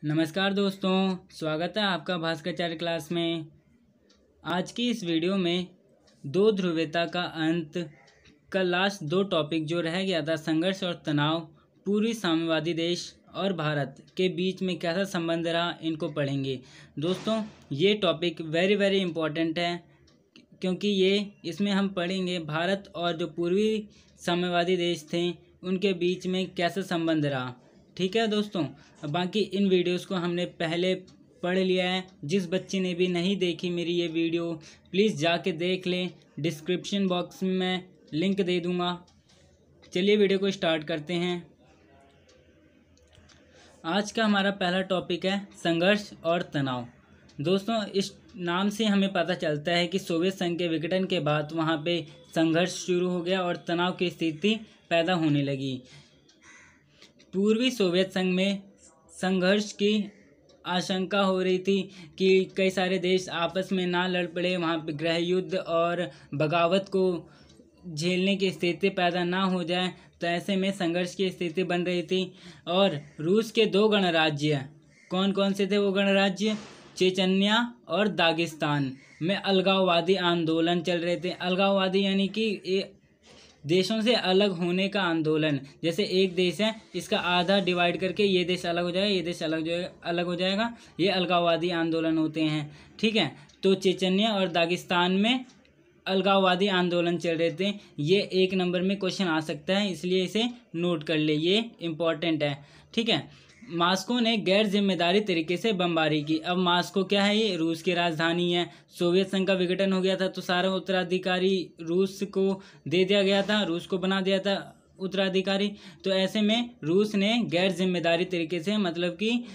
नमस्कार दोस्तों, स्वागत है आपका भास्कराचार्य क्लास में। आज की इस वीडियो में दो ध्रुवीयता का अंत का लास्ट दो टॉपिक जो रह गया था, संघर्ष और तनाव, पूर्वी साम्यवादी देश और भारत के बीच में कैसा संबंध रहा, इनको पढ़ेंगे। दोस्तों, ये टॉपिक वेरी इम्पोर्टेंट है क्योंकि इसमें हम पढ़ेंगे भारत और जो पूर्वी साम्यवादी देश थे उनके बीच में कैसा संबंध रहा। ठीक है दोस्तों, बाकी इन वीडियोस को हमने पहले पढ़ लिया है। जिस बच्चे ने भी नहीं देखी मेरी ये वीडियो, प्लीज़ जाके देख लें। डिस्क्रिप्शन बॉक्स में मैं लिंक दे दूँगा। चलिए वीडियो को स्टार्ट करते हैं। आज का हमारा पहला टॉपिक है संघर्ष और तनाव। दोस्तों, इस नाम से हमें पता चलता है कि सोवियत संघ के विघटन के बाद वहाँ पे संघर्ष शुरू हो गया और तनाव की स्थिति पैदा होने लगी। पूर्वी सोवियत संघ में संघर्ष की आशंका हो रही थी कि कई सारे देश आपस में ना लड़ पड़े, वहाँ पे गृह युद्ध और बगावत को झेलने की स्थिति पैदा ना हो जाए। तो ऐसे में संघर्ष की स्थिति बन रही थी और रूस के दो गणराज्य, कौन कौन से थे वो गणराज्य, चेचन्या और दागिस्तान में अलगाववादी आंदोलन चल रहे थे। अलगाववादी यानी कि देशों से अलग होने का आंदोलन। जैसे एक देश है, इसका आधा डिवाइड करके ये देश अलग हो जाएगा, ये देश अलग हो जाएगा, ये अलगाववादी आंदोलन होते हैं। ठीक है, तो चेचन्या और दागिस्तान में अलगाववादी आंदोलन चल रहे थे। ये एक नंबर में क्वेश्चन आ सकता है, इसलिए इसे नोट कर ले, ये इम्पॉर्टेंट है। ठीक है, मॉस्को ने गैर जिम्मेदारी तरीके से बमबारी की। अब मॉस्को क्या है, ये रूस की राजधानी है। सोवियत संघ का विघटन हो गया था तो सारा उत्तराधिकारी रूस को दे दिया गया था, रूस को बना दिया था उत्तराधिकारी। तो ऐसे में रूस ने गैर जिम्मेदारी तरीके से, मतलब कि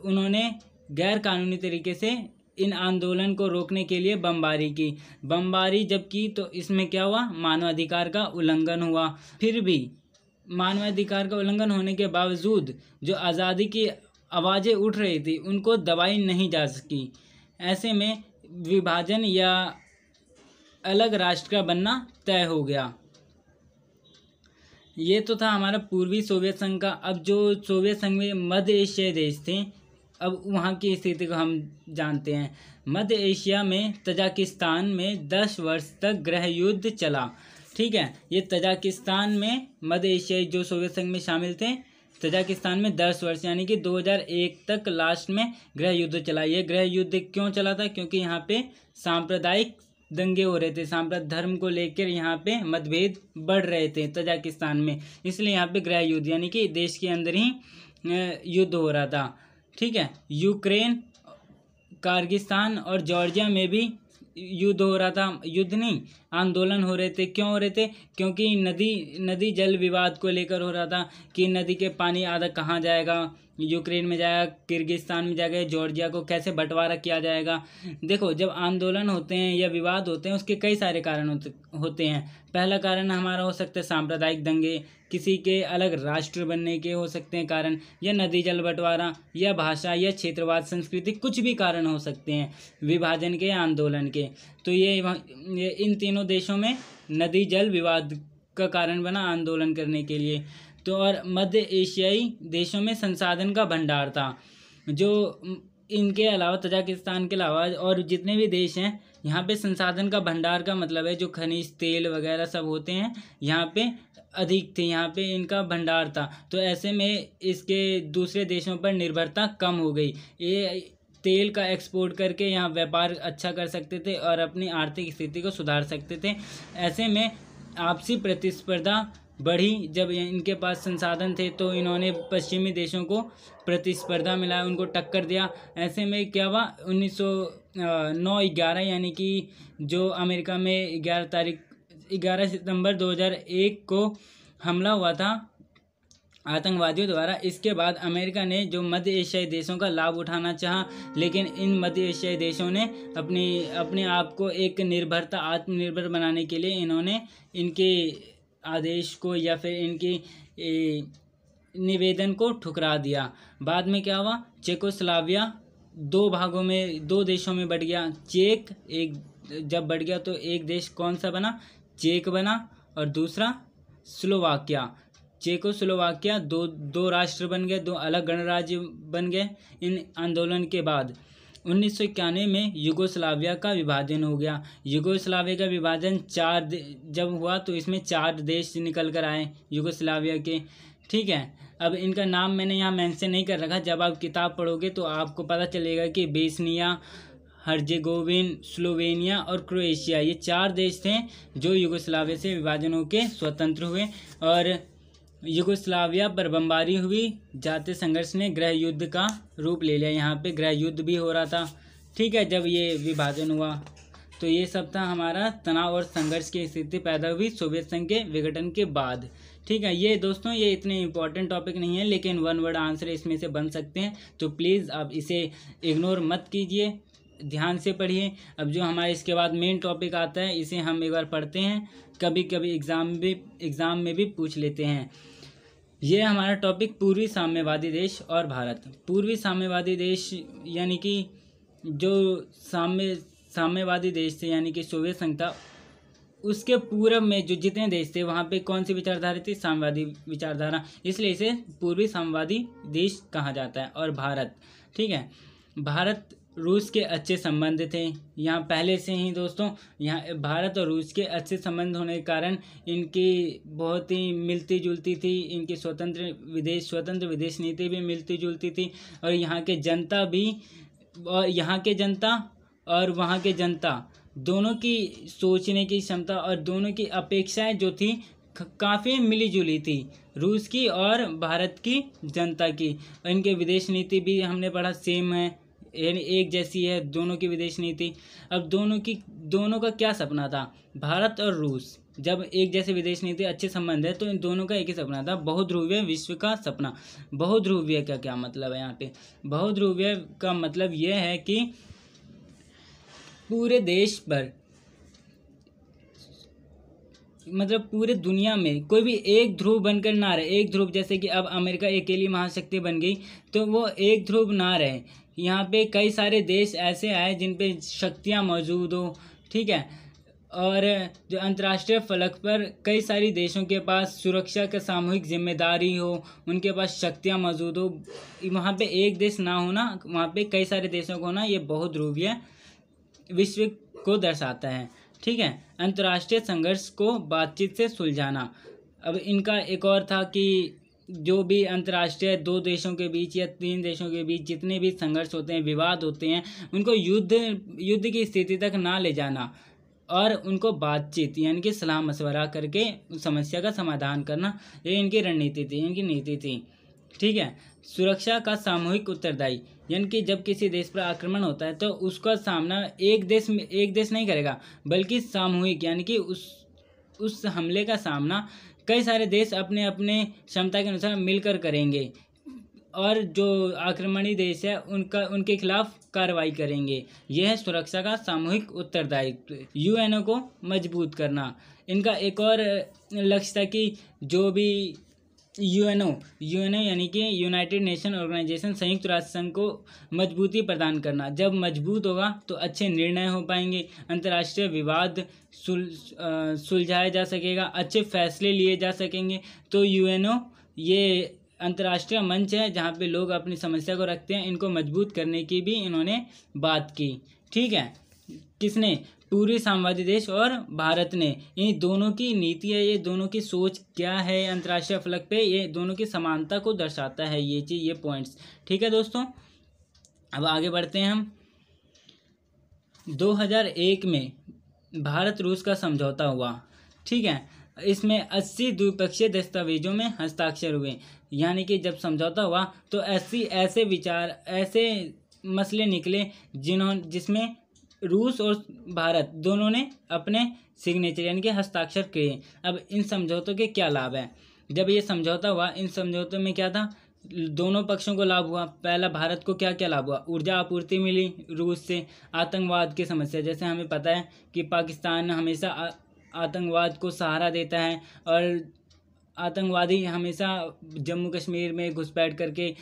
उन्होंने गैर कानूनी तरीके से इन आंदोलन को रोकने के लिए बमबारी की। बमबारी जब की तो इसमें क्या हुआ, मानवाधिकार का उल्लंघन हुआ। फिर भी मानवाधिकार का उल्लंघन होने के बावजूद जो आज़ादी की आवाज़ें उठ रही थी उनको दबाई नहीं जा सकी। ऐसे में विभाजन या अलग राष्ट्र का बनना तय हो गया। ये तो था हमारा पूर्वी सोवियत संघ का। अब जो सोवियत संघ में मध्य एशियाई देश थे, अब वहाँ की स्थिति को हम जानते हैं। मध्य एशिया में तजाकिस्तान में 10 वर्ष तक गृह युद्ध चला। ठीक है, ये तजाकिस्तान में मध्य एशियाई जो सोवियत संघ में शामिल थे, तजाकिस्तान में 10 वर्ष यानी कि 2001 तक लास्ट में गृह युद्ध चला। ये गृह युद्ध क्यों चला था, क्योंकि यहाँ पे सांप्रदायिक दंगे हो रहे थे, सांप्रदायिक धर्म को लेकर यहाँ पे मतभेद बढ़ रहे थे तजाकिस्तान में, इसलिए यहाँ पे गृह युद्ध यानी कि देश के अंदर ही युद्ध हो रहा था। ठीक है, यूक्रेन, किर्गिस्तान और जॉर्जिया में भी युद्ध हो रहा था। युद्ध नहीं, आंदोलन हो रहे थे। क्यों हो रहे थे, क्योंकि नदी जल विवाद को लेकर हो रहा था कि नदी के पानी आधा कहाँ जाएगा, यूक्रेन में जाएगा, किर्गिस्तान में जाएगा, जॉर्जिया को कैसे बंटवारा किया जाएगा। देखो, जब आंदोलन होते हैं या विवाद होते हैं उसके कई सारे कारण होते हैं। पहला कारण हमारा हो सकता है सांप्रदायिक दंगे, किसी के अलग राष्ट्र बनने के हो सकते हैं कारण, या नदी जल बंटवारा, या भाषा, या क्षेत्रवाद, संस्कृति, कुछ भी कारण हो सकते हैं विभाजन के या आंदोलन के। तो ये इन तीनों देशों में नदी जल विवाद का कारण बना आंदोलन करने के लिए। तो और मध्य एशियाई देशों में संसाधन का भंडार था। जो इनके अलावा, तजाकिस्तान के अलावा और जितने भी देश हैं, यहाँ पे संसाधन का भंडार का मतलब है जो खनिज तेल वगैरह सब होते हैं यहाँ पे अधिक थे, यहाँ पे इनका भंडार था। तो ऐसे में इसके दूसरे देशों पर निर्भरता कम हो गई। ये तेल का एक्सपोर्ट करके यहाँ व्यापार अच्छा कर सकते थे और अपनी आर्थिक स्थिति को सुधार सकते थे। ऐसे में आपसी प्रतिस्पर्धा बढ़ी। जब इनके पास संसाधन थे तो इन्होंने पश्चिमी देशों को प्रतिस्पर्धा मिला, उनको टक्कर दिया। ऐसे में क्या हुआ, 1909-11 यानी कि जो अमेरिका में 11 सितंबर 2001 को हमला हुआ था आतंकवादियों द्वारा। इसके बाद अमेरिका ने जो मध्य एशियाई देशों का लाभ उठाना चाहा, लेकिन इन मध्य एशियाई देशों ने अपने आप को एक आत्मनिर्भर बनाने के लिए इन्होंने इनके आदेश को या फिर इनकी निवेदन को ठुकरा दिया। बाद में क्या हुआ, चेकोस्लोवाकिया दो देशों में बढ़ गया। जब बढ़ गया तो एक देश कौन सा बना, चेक बना, और दूसरा स्लोवाकिया। चेकोस्लोवाकिया दो राष्ट्र बन गए, दो अलग गणराज्य बन गए। इन आंदोलन के बाद 1991 में यूगोस्लाविया का विभाजन हो गया। यूगोस्लाविया का विभाजन जब हुआ तो इसमें 4 देश निकल कर आए यूगोस्लाविया के। ठीक है, अब इनका नाम मैंने यहाँ मेंशन नहीं कर रखा, जब आप किताब पढ़ोगे तो आपको पता चलेगा कि बेस्निया, हर्जेगोविन, स्लोवेनिया और क्रोएशिया, ये 4 देश थे जो यूगोस्लाविया से विभाजन होकर स्वतंत्र हुए। और यूगोस्लाविया पर बमबारी हुई, जातीय संघर्ष ने गृह युद्ध का रूप ले लिया। यहाँ पे गृह युद्ध भी हो रहा था। ठीक है, जब ये विभाजन हुआ तो ये सब था हमारा तनाव और संघर्ष की स्थिति पैदा हुई सोवियत संघ के विघटन के बाद। ठीक है, ये दोस्तों ये इतने इंपॉर्टेंट टॉपिक नहीं है, लेकिन 1 वर्ड आंसर इसमें से बन सकते हैं, तो प्लीज़ आप इसे इग्नोर मत कीजिए, ध्यान से पढ़िए। अब जो हमारे इसके बाद मेन टॉपिक आता है, इसे हम एक बार पढ़ते हैं, कभी कभी एग्ज़ाम में भी पूछ लेते हैं। ये हमारा टॉपिक पूर्वी साम्यवादी देश और भारत। पूर्वी साम्यवादी देश यानी कि जो साम्यवादी देश थे यानी कि सोवियत संघ था, उसके पूर्व में जो जितने देश थे वहाँ पे कौन सी विचारधारा थी? साम्यवादी विचारधारा, इसलिए इसे पूर्वी साम्यवादी देश कहा जाता है। और भारत, ठीक है, भारत रूस के अच्छे संबंध थे यहाँ पहले से ही दोस्तों। यहाँ भारत और रूस के अच्छे संबंध होने के कारण इनकी बहुत ही मिलती जुलती थी, इनकी स्वतंत्र विदेश नीति भी मिलती जुलती थी। और यहाँ के जनता भी, और यहाँ के जनता और वहाँ के जनता दोनों की सोचने की क्षमता और दोनों की अपेक्षाएं जो थी काफ़ी मिली जुली थी, रूस की और भारत की जनता की। इनके विदेश नीति भी हमने पढ़ा सेम है, यानी एक जैसी है दोनों की विदेश नीति। अब दोनों का क्या सपना था? भारत और रूस जब एक जैसे विदेश नीति अच्छे संबंध है तो इन दोनों का एक ही सपना था, बहुध्रुवीय विश्व का सपना। बहुध्रुवीय का क्या मतलब है? यहाँ पे बहुध्रुवीय का मतलब यह है कि पूरे देश पर, मतलब पूरे दुनिया में कोई भी एक ध्रुव बनकर ना रहे। एक ध्रुव जैसे कि अब अमेरिका अकेली महाशक्ति बन गई तो वो एक ध्रुव ना रहे, यहाँ पे कई सारे देश ऐसे आए जिन पे शक्तियाँ मौजूद हो। ठीक है, और जो अंतर्राष्ट्रीय फलक पर कई सारी देशों के पास सुरक्षा का सामूहिक जिम्मेदारी हो, उनके पास शक्तियाँ मौजूद हो, वहाँ पे एक देश ना होना, वहाँ पे कई सारे देशों को होना, ये बहुध्रुवीय विश्व को दर्शाता है। ठीक है, अंतर्राष्ट्रीय संघर्ष को बातचीत से सुलझाना। अब इनका एक और था कि जो भी अंतर्राष्ट्रीय 2 देशों के बीच या 3 देशों के बीच जितने भी संघर्ष होते हैं, विवाद होते हैं, उनको युद्ध की स्थिति तक ना ले जाना और उनको बातचीत यानी कि सलाह मशवरा करके समस्या का समाधान करना, ये इनकी रणनीति थी, इनकी नीति थी। ठीक है, सुरक्षा का सामूहिक उत्तरदायी, यानी कि जब किसी देश पर आक्रमण होता है तो उसका सामना एक देश नहीं करेगा, बल्कि सामूहिक, यानी कि उस हमले का सामना कई सारे देश अपने अपने क्षमता के अनुसार मिलकर करेंगे और जो आक्रमणी देश है उनके खिलाफ कार्रवाई करेंगे। यह है सुरक्षा का सामूहिक उत्तरदायित्व। यूएनओ को मजबूत करना, इनका एक और लक्ष्य था कि जो भी यूएनओ यानी कि यूनाइटेड नेशन ऑर्गेनाइजेशन, संयुक्त राष्ट्र संघ को मजबूती प्रदान करना। जब मजबूत होगा तो अच्छे निर्णय हो पाएंगे, अंतर्राष्ट्रीय विवाद सुलझाया जा सकेगा, अच्छे फैसले लिए जा सकेंगे। तो यूएनओ ये अंतर्राष्ट्रीय मंच है जहाँ पे लोग अपनी समस्या को रखते हैं, इनको मजबूत करने की भी इन्होंने बात की। ठीक है, किसने? पूर्वी साम्यवादी देश और भारत ने। इन दोनों की नीति है, ये दोनों की सोच क्या है अंतर्राष्ट्रीय फलक पे, ये दोनों की समानता को दर्शाता है ये चीज़, ये पॉइंट्स। ठीक है दोस्तों, अब आगे बढ़ते हैं हम। 2001 में भारत रूस का समझौता हुआ। ठीक है, इसमें 80 द्विपक्षीय दस्तावेजों में हस्ताक्षर हुए। यानी कि जब समझौता हुआ तो ऐसे मसले निकले जिसमें रूस और भारत दोनों ने अपने सिग्नेचर यानी कि हस्ताक्षर किए। अब इन समझौतों के क्या लाभ हैं? जब ये समझौता हुआ, इन समझौतों में क्या था? दोनों पक्षों को लाभ हुआ। पहला, भारत को क्या क्या लाभ हुआ? ऊर्जा आपूर्ति मिली रूस से, आतंकवाद की समस्या, जैसे हमें पता है कि पाकिस्तान हमेशा आतंकवाद को सहारा देता है और आतंकवादी हमेशा जम्मू कश्मीर में घुसपैठ करके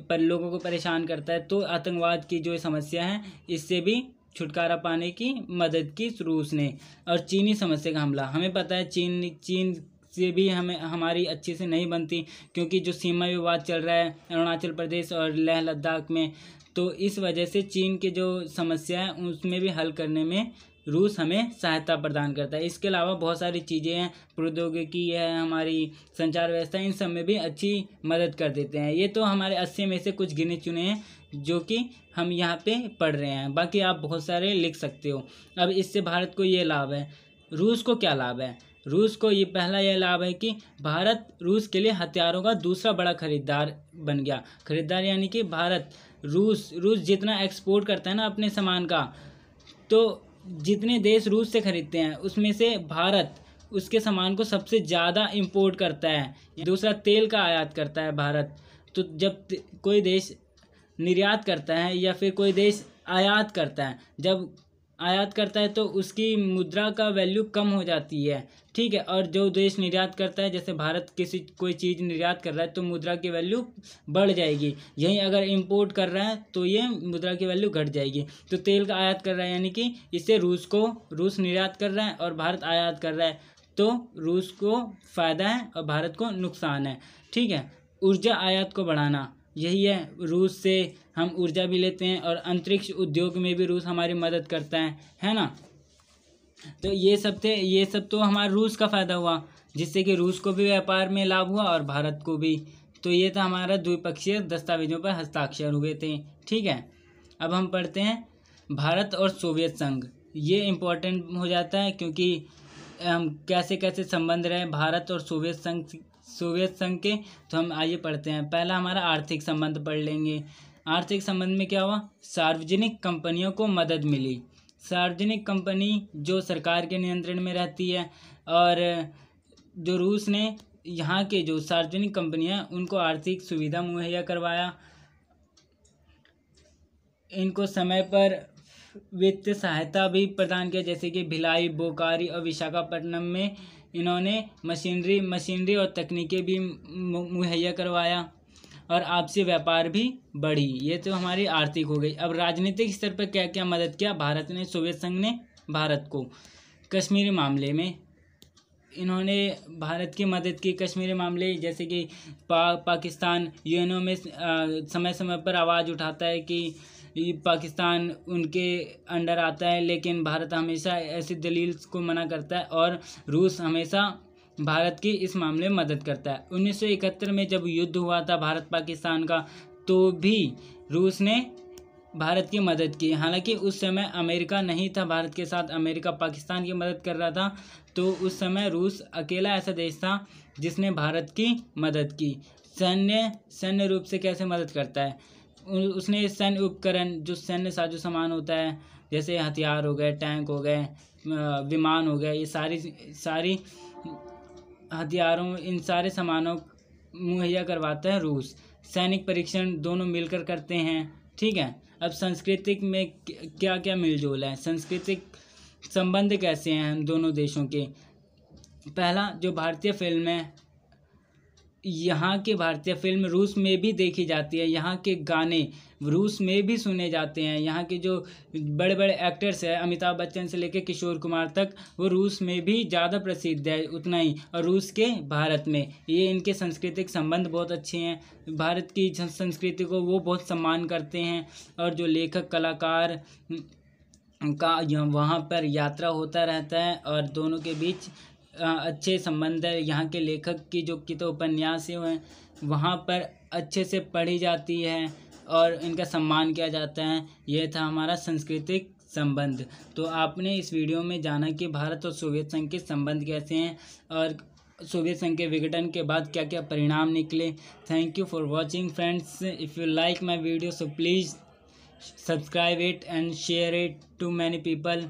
पर लोगों को परेशान करता है। तो आतंकवाद की जो समस्या है, इससे भी छुटकारा पाने की मदद की रूस ने। और चीनी समस्या का हमला, हमें पता है चीन से भी हमें हमारी अच्छे से नहीं बनती, क्योंकि जो सीमा विवाद चल रहा है अरुणाचल प्रदेश और लेह लद्दाख में, तो इस वजह से चीन के जो समस्या है उसमें भी हल करने में रूस हमें सहायता प्रदान करता है। इसके अलावा बहुत सारी चीज़ें हैं, प्रौद्योगिकी है, हमारी संचार व्यवस्था, इन सब में भी अच्छी मदद कर देते हैं। ये तो हमारे 80 में से कुछ गिने चुने हैं जो कि हम यहाँ पे पढ़ रहे हैं, बाकी आप बहुत सारे लिख सकते हो। अब इससे भारत को ये लाभ है, रूस को क्या लाभ है? रूस को ये पहला यह लाभ है कि भारत रूस के लिए हथियारों का दूसरा बड़ा खरीदार बन गया। खरीदार यानी कि भारत रूस जितना एक्सपोर्ट करता है ना अपने सामान का, तो जितने देश रूस से खरीदते हैं उसमें से भारत उसके सामान को सबसे ज़्यादा इंपोर्ट करता है। दूसरा, तेल का आयात करता है भारत। तो जब कोई देश निर्यात करता है या फिर कोई देश आयात करता है, जब आयात करता है तो उसकी मुद्रा का वैल्यू कम हो जाती है, ठीक है। और जो देश निर्यात करता है, जैसे भारत कोई चीज़ निर्यात कर रहा है तो मुद्रा की वैल्यू बढ़ जाएगी। यहीं अगर इंपोर्ट कर रहा है तो ये मुद्रा की वैल्यू घट जाएगी। तो तेल का आयात कर रहा है यानी कि इससे रूस निर्यात कर रहा है और भारत आयात कर रहा है, तो रूस को फ़ायदा है और भारत को नुकसान है, ठीक है। ऊर्जा आयात को बढ़ाना, यही है, रूस से हम ऊर्जा भी लेते हैं और अंतरिक्ष उद्योग में भी रूस हमारी मदद करता है ना। तो ये सब तो हमारा रूस का फ़ायदा हुआ, जिससे कि रूस को भी व्यापार में लाभ हुआ और भारत को भी। तो ये था हमारा द्विपक्षीय दस्तावेजों पर हस्ताक्षर हुए थे, ठीक है। अब हम पढ़ते हैं भारत और सोवियत संघ। ये इम्पोर्टेंट हो जाता है क्योंकि कैसे कैसे संबंध रहे भारत और सोवियत संघ के। तो हम आइए पढ़ते हैं। पहला हमारा आर्थिक संबंध पढ़ लेंगे। आर्थिक संबंध में क्या हुआ? सार्वजनिक कंपनियों को मदद मिली। सार्वजनिक कंपनी जो सरकार के नियंत्रण में रहती है, और जो रूस ने यहाँ के जो सार्वजनिक कंपनियां उनको आर्थिक सुविधा मुहैया करवाया, इनको समय पर वित्तीय सहायता भी प्रदान किया, जैसे कि भिलाई, बोकारो और विशाखापट्टनम में इन्होंने मशीनरी और तकनीकें भी मुहैया करवाया, और आपसी व्यापार भी बढ़ी। ये तो हमारी आर्थिक हो गई। अब राजनीतिक स्तर पर क्या क्या मदद किया भारत ने, सोवियत संघ ने भारत को? कश्मीरी मामले में इन्होंने भारत की मदद की। कश्मीरी मामले जैसे कि पाकिस्तान यूएनओ में समय समय पर आवाज़ उठाता है कि पाकिस्तान उनके अंडर आता है, लेकिन भारत हमेशा ऐसी दलील को मना करता है, और रूस हमेशा भारत की इस मामले में मदद करता है। 1971 में जब युद्ध हुआ था भारत पाकिस्तान का, तो भी रूस ने भारत की मदद की। हालांकि उस समय अमेरिका नहीं था भारत के साथ, अमेरिका पाकिस्तान की मदद कर रहा था। तो उस समय रूस अकेला ऐसा देश था जिसने भारत की मदद की। सैन्य रूप से कैसे मदद करता है? उसने सैन्य उपकरण, जो सैन्य साजो सामान होता है, जैसे हथियार हो गए, टैंक हो गए, विमान हो गए, ये सारी हथियारों, इन सारे सामानों मुहैया करवाता है रूस। सैनिक परीक्षण दोनों मिलकर करते हैं, ठीक है। अब सांस्कृतिक में क्या क्या मिलजोल है, सांस्कृतिक संबंध कैसे हैं हम दोनों देशों के? पहला, जो भारतीय फिल्म है, यहाँ की भारतीय फिल्म रूस में भी देखी जाती है, यहाँ के गाने रूस में भी सुने जाते हैं, यहाँ के जो बड़े बड़े एक्टर्स हैं, अमिताभ बच्चन से लेकर किशोर कुमार तक, वो रूस में भी ज़्यादा प्रसिद्ध है उतना ही, और रूस के भारत में। ये इनके सांस्कृतिक संबंध बहुत अच्छे हैं, भारत की संस्कृति को वो बहुत सम्मान करते हैं, और जो लेखक कलाकार का वहाँ पर यात्रा होता रहता है, और दोनों के बीच अच्छे संबंध है। यहाँ के लेखक की जो उपन्यास हैं वहाँ पर अच्छे से पढ़ी जाती है और इनका सम्मान किया जाता है। ये था हमारा सांस्कृतिक संबंध। तो आपने इस वीडियो में जाना कि भारत और सोवियत संघ के संबंध कैसे हैं, और सोवियत संघ के विघटन के बाद क्या क्या परिणाम निकले। Thank you for watching friends. If you like my video so please subscribe it and share it to many people.